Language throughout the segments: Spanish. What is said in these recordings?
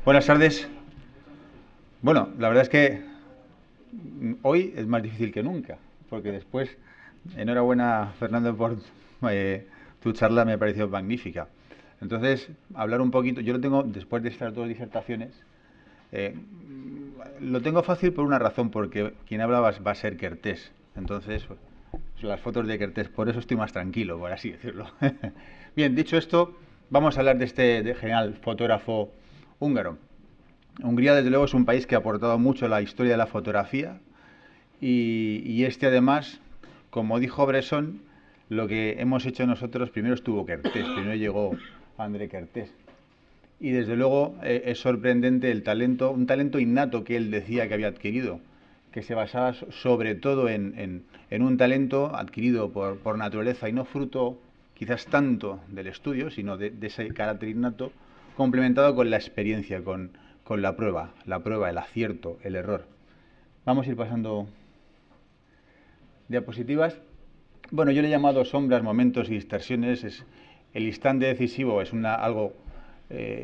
Buenas tardes. Bueno, la verdad es que hoy es más difícil que nunca, porque después, enhorabuena Fernando por tu charla, me ha parecido magnífica. Entonces, hablar un poquito, yo lo tengo, después de estas dos disertaciones, eh, lo tengo fácil por una razón, porque quien habla va a ser Kertész. Entonces, pues, las fotos de Kertész, por eso estoy más tranquilo, por así decirlo. Bien, dicho esto, vamos a hablar de este genial fotógrafo húngaro. Hungría, desde luego, es un país que ha aportado mucho a la historia de la fotografía y este, además, como dijo Bresson, lo que hemos hecho nosotros, primero estuvo Kertész, primero llegó André Kertész. Y desde luego es sorprendente el talento, un talento innato que él decía que había adquirido, que se basaba sobre todo en un talento adquirido por naturaleza y no fruto quizás tanto del estudio, sino de ese carácter innato, complementado con la experiencia, con la prueba, el acierto, el error. Vamos a ir pasando diapositivas. Bueno, yo le he llamado sombras, momentos y distorsiones. El instante decisivo es algo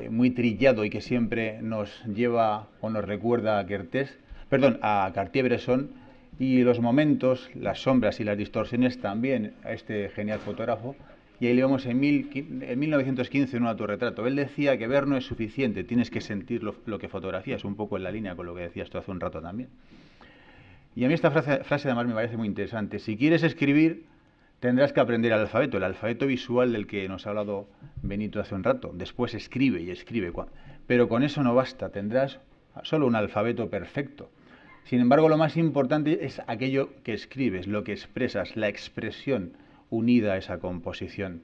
muy trillado y que siempre nos lleva o nos recuerda a Kertész, perdón, a Cartier-Bresson, y los momentos, las sombras y las distorsiones también a este genial fotógrafo. Y ahí le vemos en 1915 en un autorretrato. Él decía que ver no es suficiente, tienes que sentir lo que fotografías, un poco en la línea con lo que decías tú hace un rato también. Y a mí esta frase además me parece muy interesante. Si quieres escribir, tendrás que aprender el alfabeto visual del que nos ha hablado Benito hace un rato. Después escribe y escribe. Pero con eso no basta, tendrás solo un alfabeto perfecto. Sin embargo, lo más importante es aquello que escribes, lo que expresas, la expresión unida a esa composición.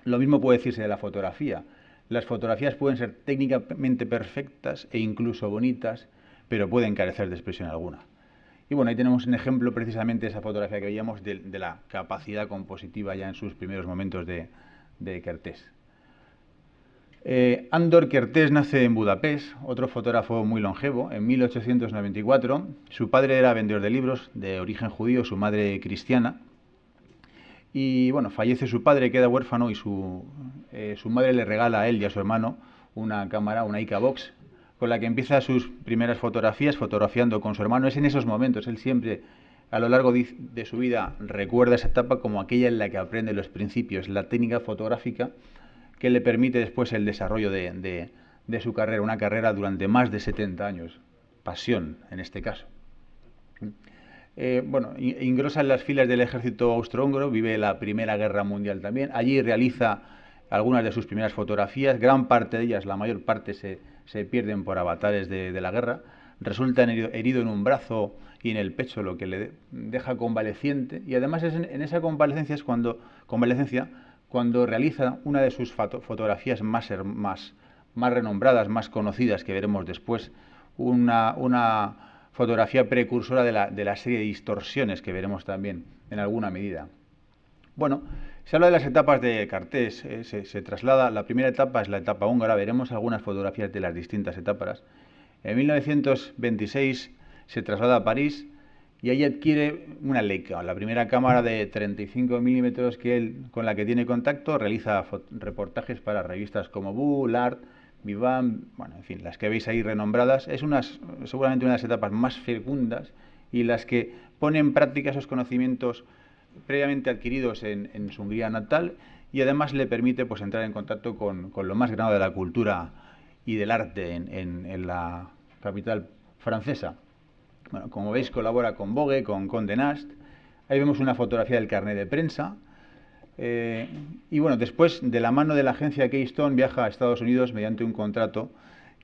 Lo mismo puede decirse de la fotografía. Las fotografías pueden ser técnicamente perfectas e incluso bonitas, pero pueden carecer de expresión alguna. Y bueno, ahí tenemos un ejemplo precisamente de esa fotografía que veíamos de la capacidad compositiva ya en sus primeros momentos de Kertész. Andor Kertész nace en Budapest, otro fotógrafo muy longevo, en 1894. Su padre era vendedor de libros de origen judío, su madre cristiana. Y bueno, fallece su padre, queda huérfano y su madre le regala a él y a su hermano una cámara, una Leica Box, con la que empieza sus primeras fotografías, fotografiando con su hermano. Es en esos momentos, él siempre, a lo largo de su vida, recuerda esa etapa como aquella en la que aprende los principios, la técnica fotográfica que le permite después el desarrollo de su carrera, una carrera durante más de 70 años. Pasión, en este caso. Bueno, ingresa en las filas del ejército austrohúngaro, vive la Primera Guerra Mundial también. Allí realiza algunas de sus primeras fotografías, gran parte de ellas, la mayor parte, se pierden por avatares de la guerra. Resulta herido en un brazo y en el pecho, lo que le deja convaleciente. Y además es en esa convalecencia cuando realiza una de sus fotografías más renombradas, más conocidas, que veremos después, una fotografía precursora de la serie de distorsiones que veremos también en alguna medida. Bueno, se habla de las etapas de Kertész, se traslada, la primera etapa es la etapa húngara, veremos algunas fotografías de las distintas etapas. En 1926 se traslada a París y ahí adquiere una Leica, la primera cámara de 35 milímetros con la que tiene contacto, realiza reportajes para revistas como Bull, Art, Vivant, bueno, en fin, las que veis ahí renombradas. Es seguramente una de las etapas más fecundas y las que pone en práctica esos conocimientos previamente adquiridos en su Hungría natal y además le permite pues entrar en contacto con lo más grande de la cultura y del arte en la capital francesa. Bueno, como veis, colabora con Vogue, con Condé Nast. Ahí vemos una fotografía del carnet de prensa. Y bueno, después, de la mano de la agencia Keystone, viaja a Estados Unidos mediante un contrato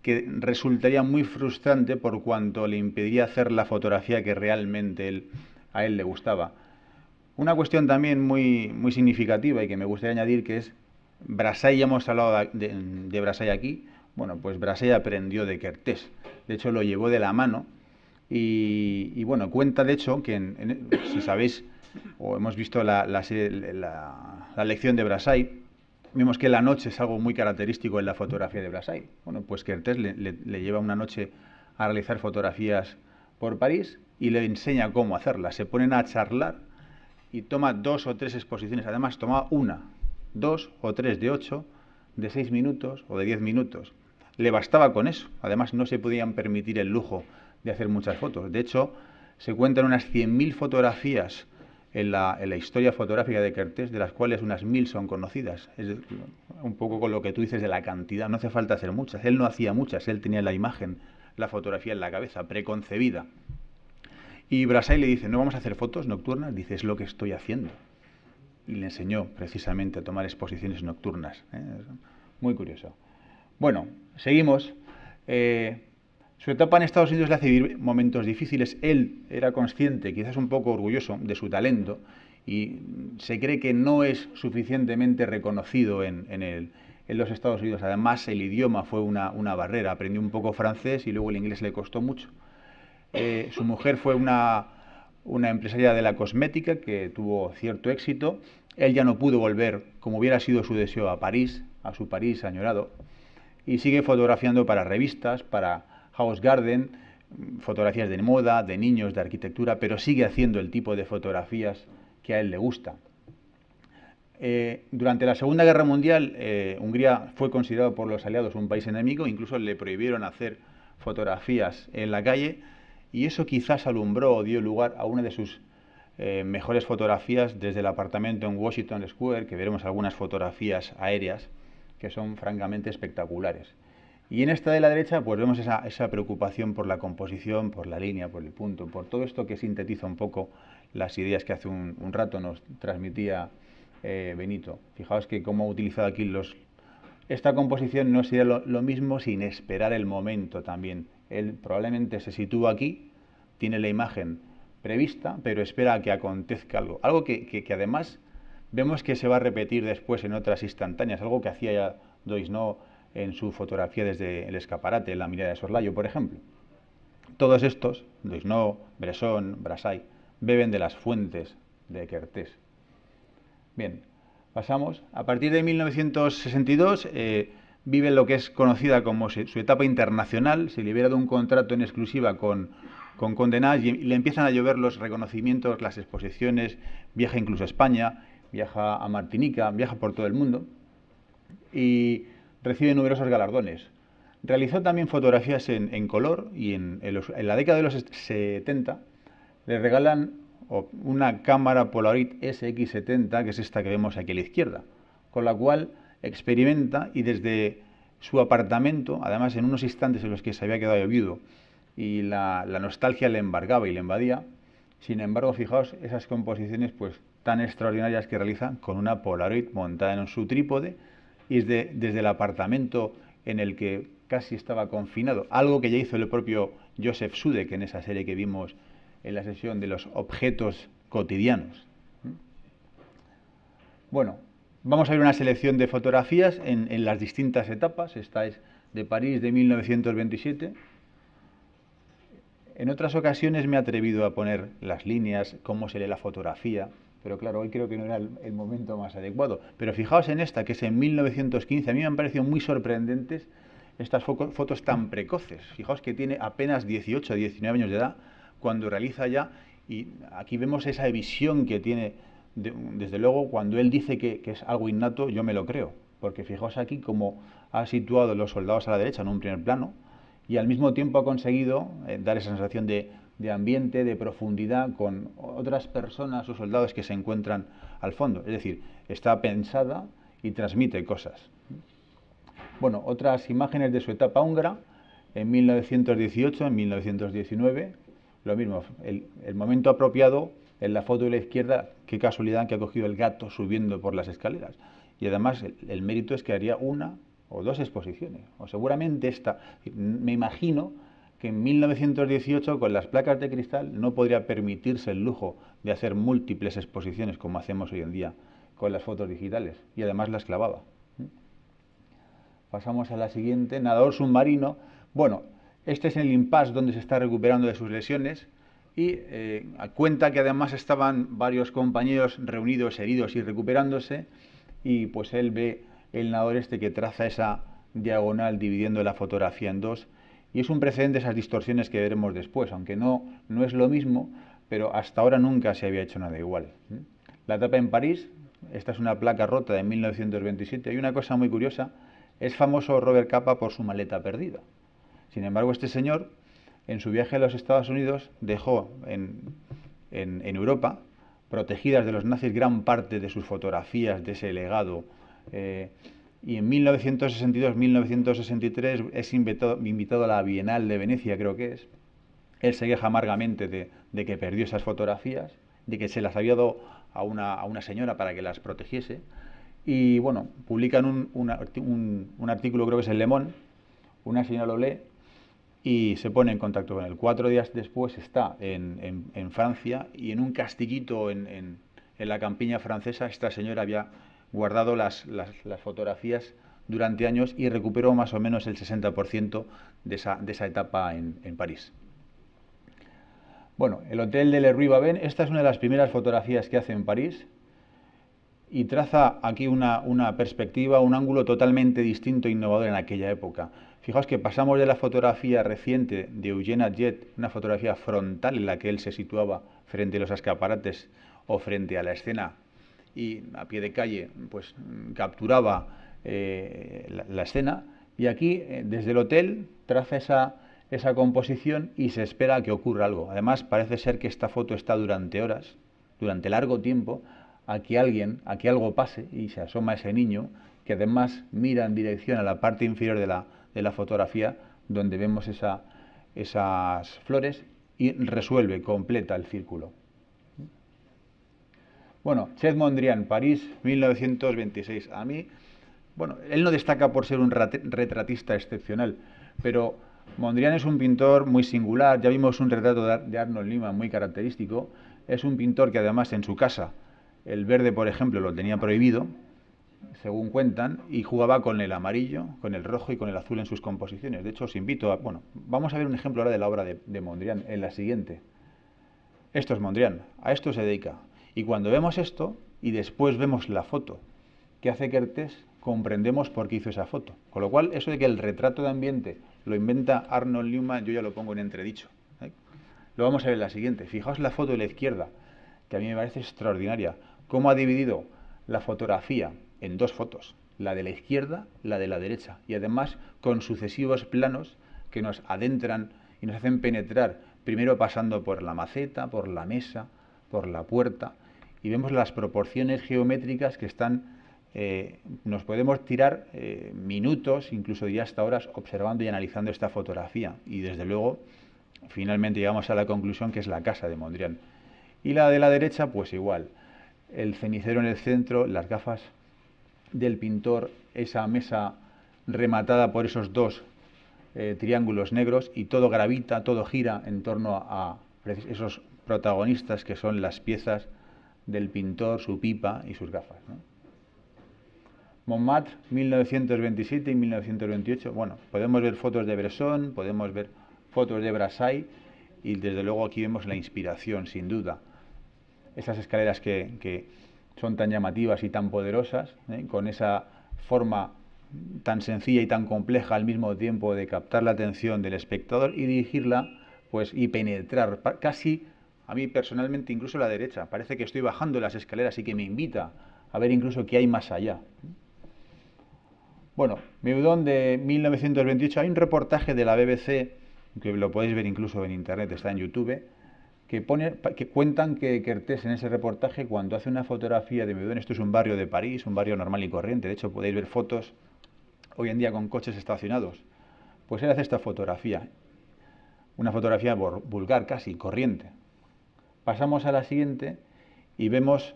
que resultaría muy frustrante por cuanto le impediría hacer la fotografía que realmente a él le gustaba. Una cuestión también muy significativa y que me gustaría añadir, que es Brassai. Ya hemos hablado de Brassai aquí. Bueno, pues Brassai aprendió de Kertész. De hecho, lo llevó de la mano. Y bueno, cuenta de hecho que, si sabéis o hemos visto la lección de Brassai, vemos que la noche es algo muy característico en la fotografía de Brassai. Bueno, pues Kertész le lleva una noche a realizar fotografías por París y le enseña cómo hacerlas. Se ponen a charlar y toma 2 o 3 exposiciones. Además, toma 1, 2 o 3 de 8, de 6 minutos o de 10 minutos. le bastaba con eso. Además, no se podían permitir el lujo de hacer muchas fotos. De hecho, se cuentan unas 100.000 fotografías en la historia fotográfica de Kertész, de las cuales unas 1.000 son conocidas. Es un poco con lo que tú dices de la cantidad, no hace falta hacer muchas. Él no hacía muchas, él tenía la imagen, la fotografía en la cabeza, preconcebida. Y Brassai le dice, ¿no vamos a hacer fotos nocturnas? Dice, es lo que estoy haciendo. Y le enseñó precisamente a tomar exposiciones nocturnas. Muy curioso. Bueno, seguimos. Su etapa en Estados Unidos le hace vivir momentos difíciles. Él era consciente, quizás un poco orgulloso, de su talento y se cree que no es suficientemente reconocido en los Estados Unidos. Además, el idioma fue una barrera. Aprendió un poco francés y luego el inglés le costó mucho. Su mujer fue una empresaria de la cosmética que tuvo cierto éxito. Él ya no pudo volver, como hubiera sido su deseo, a París, a su París añorado, y sigue fotografiando para revistas, para House Garden, fotografías de moda, de niños, de arquitectura, pero sigue haciendo el tipo de fotografías que a él le gusta. Durante la Segunda Guerra Mundial, Hungría fue considerado por los aliados un país enemigo, incluso le prohibieron hacer fotografías en la calle, y eso quizás alumbró o dio lugar a una de sus mejores fotografías desde el apartamento en Washington Square, que veremos algunas fotografías aéreas que son francamente espectaculares. Y en esta de la derecha pues vemos esa preocupación por la composición, por la línea, por el punto, por todo esto que sintetiza un poco las ideas que hace un rato nos transmitía Benito. Fijaos que cómo ha utilizado aquí esta composición no sería lo mismo sin esperar el momento también. Él probablemente se sitúa aquí, tiene la imagen prevista, pero espera a que acontezca algo. Algo que además vemos que se va a repetir después en otras instantáneas, algo que hacía ya Doisneau en su fotografía desde el escaparate, en la mirada de Soslayo, por ejemplo. Todos estos, Doisneau, Bresson, Brassai, beben de las fuentes de Kertész. Bien, pasamos. A partir de 1962 vive lo que es conocida como su etapa internacional, se libera de un contrato en exclusiva con Condé Nast y le empiezan a llover los reconocimientos, las exposiciones, viaja incluso a España, viaja a Martinica, viaja por todo el mundo y recibe numerosos galardones. Realizó también fotografías en color y en la década de los 70 le regalan una cámara Polaroid SX70, que es esta que vemos aquí a la izquierda, con la cual experimenta y desde su apartamento, además en unos instantes en los que se había quedado viudo y la nostalgia le embargaba y le invadía, sin embargo, fijaos esas composiciones pues tan extraordinarias que realiza con una Polaroid montada en su trípode y desde el apartamento en el que casi estaba confinado, algo que ya hizo el propio Joseph Sudek en esa serie que vimos en la sesión de los objetos cotidianos. Bueno, vamos a ver una selección de fotografías en las distintas etapas. Esta es de París de 1927. En otras ocasiones me he atrevido a poner las líneas, cómo se lee la fotografía, pero claro, hoy creo que no era el momento más adecuado. Pero fijaos en esta, que es en 1915. A mí me han parecido muy sorprendentes estas fotos tan precoces. Fijaos que tiene apenas 18 o 19 años de edad cuando realiza ya, y aquí vemos esa visión que tiene, desde luego, cuando él dice que es algo innato, yo me lo creo, porque fijaos aquí cómo ha situado los soldados a la derecha en un primer plano, y al mismo tiempo ha conseguido dar esa sensación de ambiente, de profundidad, con otras personas o soldados que se encuentran al fondo. Es decir, está pensada y transmite cosas. Bueno, otras imágenes de su etapa húngara, en 1918, en 1919, lo mismo, el momento apropiado en la foto de la izquierda, qué casualidad que ha cogido el gato subiendo por las escaleras. Y además el mérito es que haría una o dos exposiciones, o seguramente esta. Me imagino que en 1918 con las placas de cristal no podría permitirse el lujo de hacer múltiples exposiciones como hacemos hoy en día con las fotos digitales, y además las clavaba. Pasamos a la siguiente, nadador submarino. Bueno, este es el impasse donde se está recuperando de sus lesiones y cuenta que además estaban varios compañeros reunidos, heridos y recuperándose, y pues él ve el nadador este que traza esa diagonal dividiendo la fotografía en dos, y es un precedente de esas distorsiones que veremos después, aunque no es lo mismo, pero hasta ahora nunca se había hecho nada igual. La etapa en París, esta es una placa rota de 1927. Hay una cosa muy curiosa, Es famoso Robert Capa por su maleta perdida. Sin embargo, este señor, en su viaje a los Estados Unidos, dejó en Europa, protegidas de los nazis, gran parte de sus fotografías, de ese legado. Y en 1962-1963 es invitado a la Bienal de Venecia, creo que es. Él se queja amargamente de que perdió esas fotografías, de que se las había dado a una señora para que las protegiese. Y bueno, publican un artículo, creo que es en Le Monde, una señora lo lee y se pone en contacto con él. 4 días después está en Francia y en un castillito en la campiña francesa esta señora había guardado las fotografías durante años y recuperó más o menos el 60% de esa etapa en París. Bueno, el Hotel de Le Rue Babin, esta es una de las primeras fotografías que hace en París y traza aquí una perspectiva, un ángulo totalmente distinto e innovador en aquella época. Fijaos que pasamos de la fotografía reciente de Eugène Atget, una fotografía frontal en la que él se situaba frente a los escaparates o frente a la escena y a pie de calle pues capturaba la escena, y aquí desde el hotel traza esa composición y se espera a que ocurra algo. Además parece ser que esta foto está durante horas, durante largo tiempo, a que algo pase y se asoma ese niño que además mira en dirección a la parte inferior de la fotografía donde vemos esas flores y resuelve, completa el círculo. Bueno, Chet Mondrian, París, 1926. A mí, bueno, él no destaca por ser un retratista excepcional, pero Mondrian es un pintor muy singular. Ya vimos un retrato de Arnold Newman muy característico. Es un pintor que además en su casa el verde, por ejemplo, lo tenía prohibido, según cuentan, y jugaba con el amarillo, con el rojo y con el azul en sus composiciones. De hecho, os invito a... Bueno, vamos a ver un ejemplo ahora de la obra de Mondrian en la siguiente. Esto es Mondrian, a esto se dedica. Y cuando vemos esto y después vemos la foto que hace Kertész, comprendemos por qué hizo esa foto. Con lo cual, eso de que el retrato de ambiente lo inventa Arnold Newman, yo ya lo pongo en entredicho. Lo vamos a ver en la siguiente. Fijaos la foto de la izquierda, que a mí me parece extraordinaria. Cómo ha dividido la fotografía en dos fotos, la de la izquierda, la de la derecha, y además con sucesivos planos que nos adentran y nos hacen penetrar, primero pasando por la maceta, por la mesa, por la puerta, y vemos las proporciones geométricas que están, nos podemos tirar minutos, incluso ya hasta horas, observando y analizando esta fotografía, y desde luego, finalmente llegamos a la conclusión que es la casa de Mondrian. Y la de la derecha, pues igual, el cenicero en el centro, las gafas del pintor, esa mesa rematada por esos dos triángulos negros, y todo gravita, todo gira en torno a esos protagonistas que son las piezas del pintor, su pipa y sus gafas, ¿no? Montmartre, 1927 y 1928. Bueno, podemos ver fotos de Bresson, podemos ver fotos de Brassai, y desde luego aquí vemos la inspiración, sin duda. Esas escaleras que son tan llamativas y tan poderosas, con esa forma tan sencilla y tan compleja al mismo tiempo de captar la atención del espectador y dirigirla, pues, y penetrar casi, a mí personalmente, incluso a la derecha. Parece que estoy bajando las escaleras y que me invita a ver incluso qué hay más allá. Bueno, Meudon de 1928, hay un reportaje de la BBC, que lo podéis ver incluso en internet, está en YouTube, que cuentan que Kertész en ese reportaje, cuando hace una fotografía de Meudon, esto es un barrio de París, un barrio normal y corriente, de hecho podéis ver fotos hoy en día con coches estacionados, pues él hace esta fotografía, una fotografía vulgar casi, corriente. Pasamos a la siguiente y vemos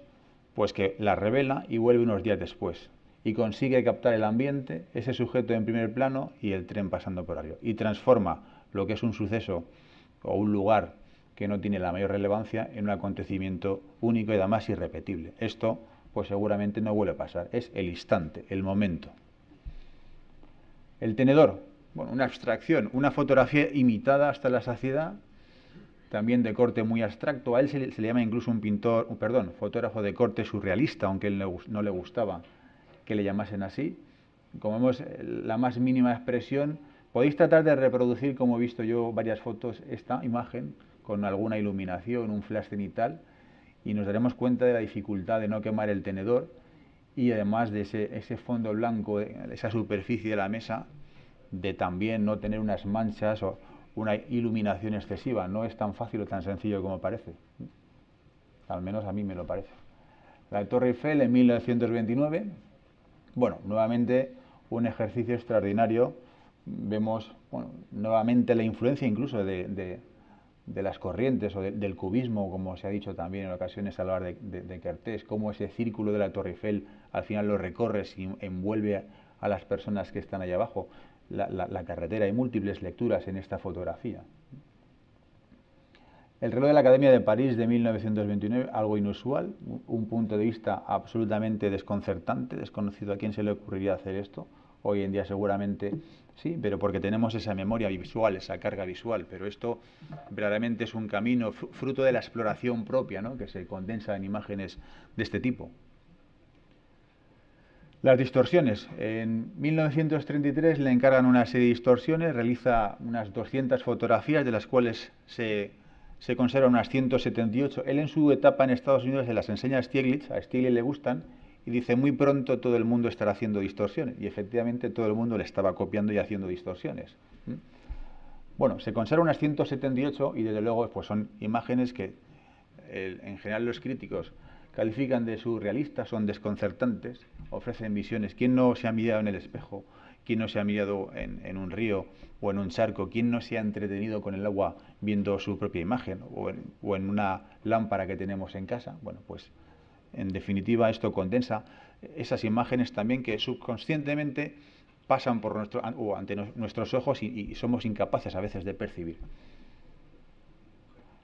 pues que la revela y vuelve unos días después y consigue captar el ambiente, ese sujeto en primer plano y el tren pasando por arriba, y transforma lo que es un suceso o un lugar que no tiene la mayor relevancia en un acontecimiento único y además irrepetible. Esto pues seguramente no vuelve a pasar, es el instante, el momento. El tenedor, bueno, una abstracción, una fotografía imitada hasta la saciedad, también de corte muy abstracto. A él se le llama incluso fotógrafo de corte surrealista, aunque él no le gustaba que le llamasen así. Como vemos, la más mínima expresión. Podéis tratar de reproducir, como he visto yo varias fotos, esta imagen con alguna iluminación, un flash cenital, y nos daremos cuenta de la dificultad de no quemar el tenedor y además de ese fondo blanco, esa superficie de la mesa, de también no tener unas manchas o una iluminación excesiva. No es tan fácil o tan sencillo como parece. Al menos a mí me lo parece. La Torre Eiffel en 1929. Bueno, nuevamente un ejercicio extraordinario. Vemos nuevamente la influencia incluso de las corrientes o del cubismo, como se ha dicho también en ocasiones al hablar de Kertész, cómo ese círculo de la Torre Eiffel al final lo recorres y envuelve a las personas que están allá abajo. La carretera, hay múltiples lecturas en esta fotografía. El reloj de la Academia de París de 1929, algo inusual, un punto de vista absolutamente desconcertante, desconocido. ¿A quién se le ocurriría hacer esto? Hoy en día seguramente sí, pero porque tenemos esa memoria visual, esa carga visual, pero esto verdaderamente es un camino fruto de la exploración propia, ¿no?, que se condensa en imágenes de este tipo. Las distorsiones. En 1933 le encargan una serie de distorsiones, realiza unas 200 fotografías, de las cuales se conservan unas 178. Él en su etapa en Estados Unidos se las enseña a Stieglitz le gustan, y dice: muy pronto todo el mundo estará haciendo distorsiones. Y efectivamente todo el mundo le estaba copiando y haciendo distorsiones. Bueno, se conservan unas 178 y desde luego pues son imágenes que en general los críticos califican de surrealistas, son desconcertantes, ofrecen visiones. ¿Quién no se ha mirado en el espejo? ¿Quién no se ha mirado en un río o en un charco? ¿Quién no se ha entretenido con el agua viendo su propia imagen o en una lámpara que tenemos en casa? Bueno, pues en definitiva esto condensa esas imágenes también que subconscientemente pasan por nuestros ojos y somos incapaces a veces de percibir.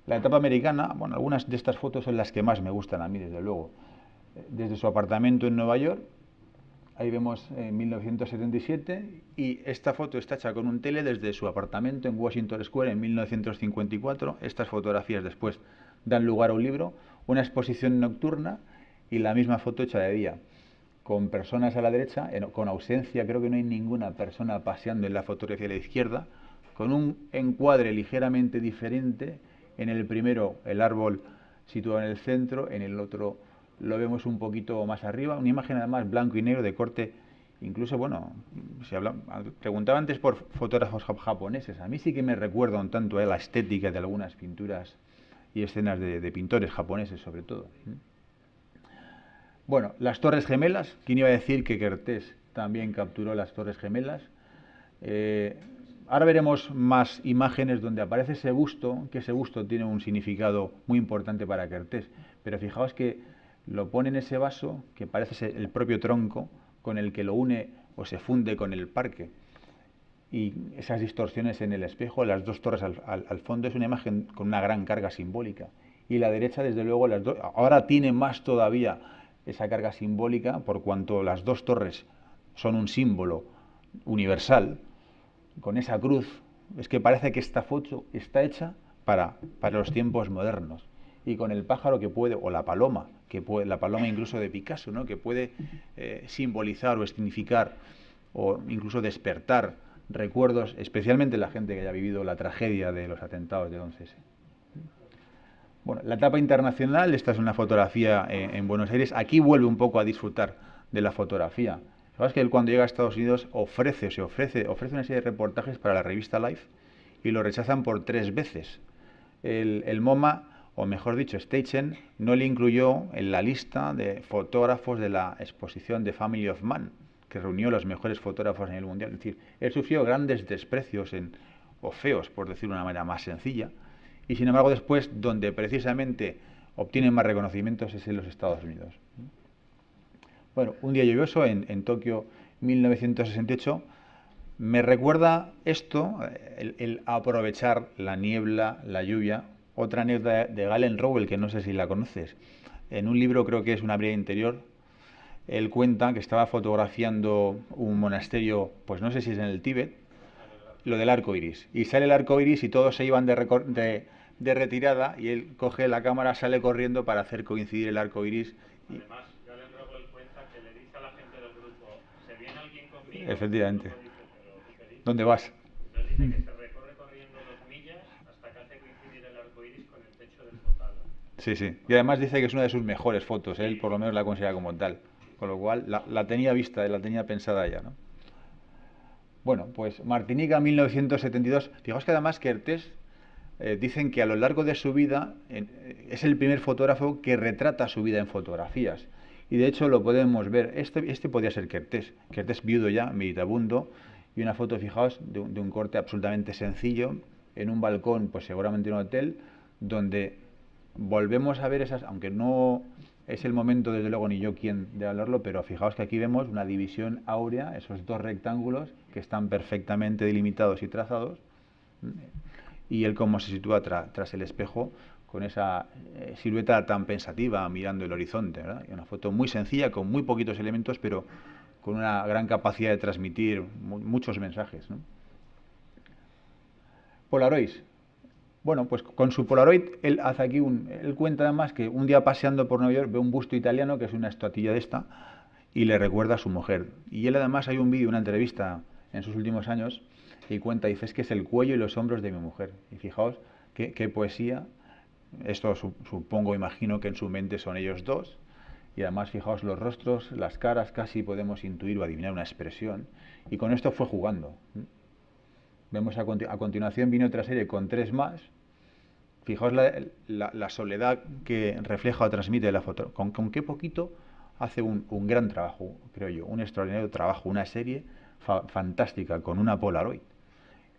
La etapa americana, bueno, algunas de estas fotos son las que más me gustan a mí, desde luego. Desde su apartamento en Nueva York, ahí vemos en 1977, y esta foto está hecha con un tele desde su apartamento en Washington Square en 1954. Estas fotografías después dan lugar a un libro, una exposición nocturna y la misma foto hecha de día, con personas a la derecha, con ausencia, creo que no hay ninguna persona paseando en la fotografía de la izquierda, con un encuadre ligeramente diferente. En el primero el árbol situado en el centro, en el otro lo vemos un poquito más arriba, una imagen además blanco y negro de corte, incluso, bueno, preguntaba antes por fotógrafos japoneses. A mí sí que me recuerda un tanto a la estética de algunas pinturas y escenas de pintores japoneses sobre todo. Bueno, las Torres Gemelas. ¿Quién iba a decir que Kertész también capturó las Torres Gemelas? Ahora veremos más imágenes donde aparece ese busto, que ese busto tiene un significado muy importante para Kertész. Pero fijaos que lo pone en ese vaso, que parece el propio tronco, con el que lo une o se funde con el parque. Y esas distorsiones en el espejo, las dos torres al fondo, es una imagen con una gran carga simbólica. Y la derecha, desde luego, ahora tiene más todavía esa carga simbólica, por cuanto las dos torres son un símbolo universal, con esa cruz. Es que parece que esta foto está hecha para los tiempos modernos. Y con el pájaro que puede, o la paloma, la paloma incluso de Picasso, ¿no?, que puede simbolizar o significar o incluso despertar recuerdos, especialmente la gente que haya vivido la tragedia de los atentados del 11S. Bueno, la etapa internacional. Esta es una fotografía en Buenos Aires. Aquí vuelve un poco a disfrutar de la fotografía. Sabes que él, cuando llega a Estados Unidos, ofrece una serie de reportajes para la revista Life y lo rechazan por 3 veces. El MoMA, o mejor dicho, Steichen, no le incluyó en la lista de fotógrafos de la exposición de Family of Man, que reunió a los mejores fotógrafos a nivel mundial. Es decir, él sufrió grandes desprecios o feos, por decirlo de una manera más sencilla, y sin embargo después, donde precisamente obtienen más reconocimientos, es en los Estados Unidos. Bueno, un día lluvioso en Tokio, 1968. Me recuerda esto, el aprovechar la niebla, la lluvia. Otra anécdota de Galen Rowell, que no sé si la conoces. En un libro, creo que es Una brida interior, él cuenta que estaba fotografiando un monasterio, pues no sé si es en el Tíbet, lo del arco iris. Y sale el arco iris y todos se iban de retirada, y él coge la cámara, sale corriendo para hacer coincidir el arco iris. Además, Galen Rowell cuenta que le dice a la gente del grupo: ¿se viene alguien conmigo? Efectivamente. Y el grupo dice: ¿pero tú qué dices? ¿Dónde vas? Entonces dice que se recorre corriendo 2 millas hasta que hace coincidir el arco iris con el techo del Potala. Sí, sí. Y además dice que es una de sus mejores fotos. Él por lo menos la considera como tal. con lo cual la tenía vista, la tenía pensada ya, ¿no? Bueno, pues Martinica 1972. Fijaos que además Kertész dicen que a lo largo de su vida es el primer fotógrafo que retrata su vida en fotografías. Y de hecho lo podemos ver. Este podía ser Kertész. Kertész viudo ya, meditabundo. Y una foto, fijaos, de un corte absolutamente sencillo, en un balcón, pues seguramente en un hotel, donde volvemos a ver esas, aunque no es el momento, desde luego, ni yo quien de hablarlo, pero fijaos que aquí vemos una división áurea, esos dos rectángulos que están perfectamente delimitados y trazados, y él cómo se sitúa tras el espejo con esa silueta tan pensativa mirando el horizonte, ¿verdad? Y una foto muy sencilla, con muy poquitos elementos, pero con una gran capacidad de transmitir muchos mensajes, ¿no? Polaroids. Bueno, pues con su Polaroid, él hace aquí él cuenta además que un día paseando por Nueva York ve un busto italiano, que es una estatuilla de esta, y le recuerda a su mujer. Y él además, hay un vídeo, una entrevista en sus últimos años, y cuenta, dice, es que es el cuello y los hombros de mi mujer. Y fijaos qué poesía. Esto supongo, imagino que en su mente son ellos dos. Y además, fijaos los rostros, las caras, casi podemos intuir o adivinar una expresión. Y con esto fue jugando. Vemos a continuación viene otra serie con 3 más. Fijaos la soledad que refleja o transmite la foto. Con qué poquito hace un gran trabajo, creo yo, un extraordinario trabajo, una serie fantástica con una Polaroid.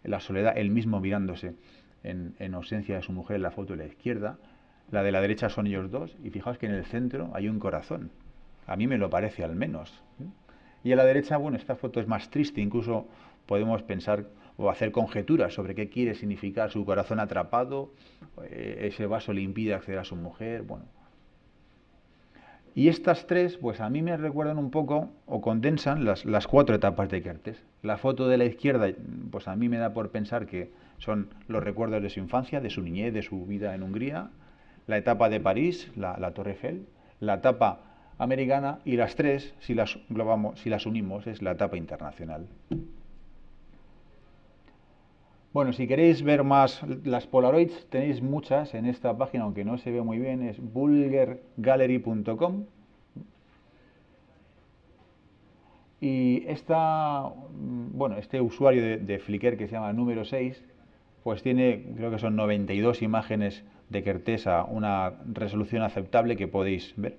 La soledad, él mismo mirándose en ausencia de su mujer en la foto de la izquierda. La de la derecha son ellos dos, y fijaos que en el centro hay un corazón. A mí me lo parece, al menos. Y a la derecha, bueno, esta foto es más triste, incluso podemos pensar o hacer conjeturas sobre qué quiere significar su corazón atrapado, ese vaso le impide acceder a su mujer, bueno. Y estas tres, pues a mí me recuerdan un poco, o condensan, las 4 etapas de Kertész. La foto de la izquierda, pues a mí me da por pensar que son los recuerdos de su infancia, de su niñez, de su vida en Hungría. La etapa de París, la Torre Eiffel. La etapa americana. Y las 3, si las globamos, si las unimos, es la etapa internacional. Bueno, si queréis ver más las Polaroids, tenéis muchas en esta página, aunque no se ve muy bien, es bulgergallery.com. Y este usuario de Flickr, que se llama número 6, pues tiene, creo que son 92 imágenes de Kertész a una resolución aceptable que podéis ver.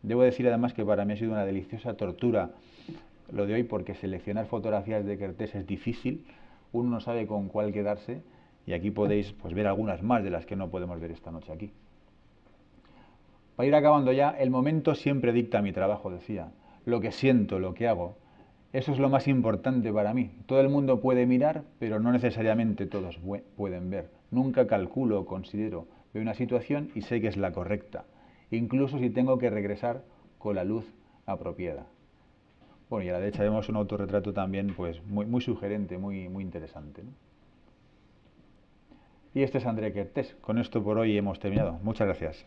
Debo decir además que para mí ha sido una deliciosa tortura lo de hoy, porque seleccionar fotografías de Kertész es difícil, uno no sabe con cuál quedarse, y aquí podéis pues ver algunas más de las que no podemos ver esta noche aquí. Para ir acabando ya, el momento siempre dicta mi trabajo, decía. Lo que siento, lo que hago. Eso es lo más importante para mí. Todo el mundo puede mirar, pero no necesariamente todos pueden ver. Nunca calculo o considero. Veo una situación y sé que es la correcta, incluso si tengo que regresar con la luz apropiada. Bueno, y a la derecha vemos un autorretrato también pues muy sugerente, muy interesante, ¿no? Y este es André Kertész. Con esto por hoy hemos terminado. Muchas gracias.